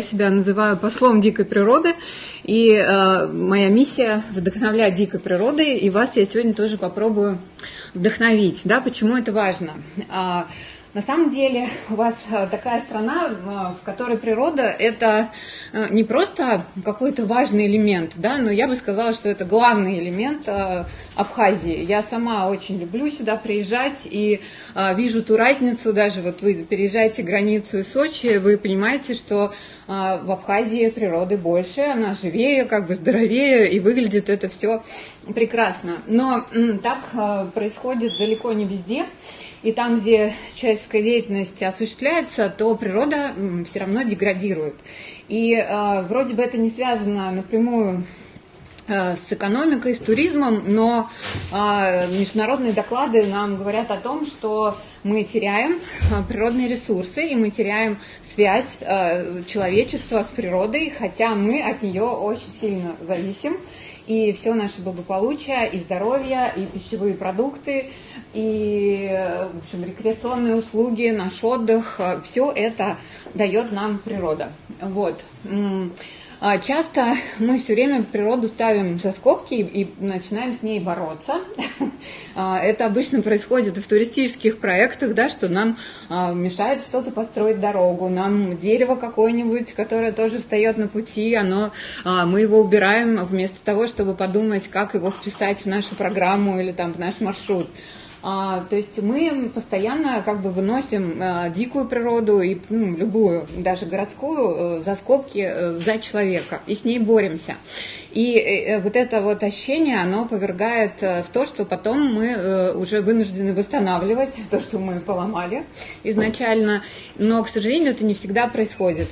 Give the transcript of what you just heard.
Я себя называю послом дикой природы, и моя миссия вдохновлять дикой природой, и вас я сегодня тоже попробую вдохновить. Да, почему это важно? На самом деле у вас такая страна, в которой природа – это не просто какой-то важный элемент, да, но я бы сказала, что это главный элемент Абхазии. Я сама очень люблю сюда приезжать и вижу ту разницу, даже вот вы переезжаете границу из Сочи, вы понимаете, что в Абхазии природы больше, она живее, как бы здоровее, и выглядит это все прекрасно. Но так происходит далеко не везде. И там, где человеческая деятельность осуществляется, то природа все равно деградирует. И вроде бы это не связано напрямую с экономикой, с туризмом, но международные доклады нам говорят о том, что мы теряем природные ресурсы, и мы теряем связь человечества с природой, хотя мы от нее очень сильно зависим. И все наше благополучие, и здоровье, и пищевые продукты, и в общем, рекреационные услуги, наш отдых, все это дает нам природа. Вот. Часто мы все время природу ставим за скобки и начинаем с ней бороться. Это обычно происходит и в туристических проектах, да, что нам мешает что-то построить дорогу, нам дерево какое-нибудь, которое тоже встает на пути, мы его убираем вместо того, чтобы подумать, как его вписать в нашу программу или там, в наш маршрут. То есть мы постоянно как бы выносим дикую природу и любую, даже городскую, за скобки за человека, и с ней боремся. И вот это вот ощущение, оно повергает в то, что потом мы уже вынуждены восстанавливать то, что мы поломали изначально, но, к сожалению, это не всегда происходит.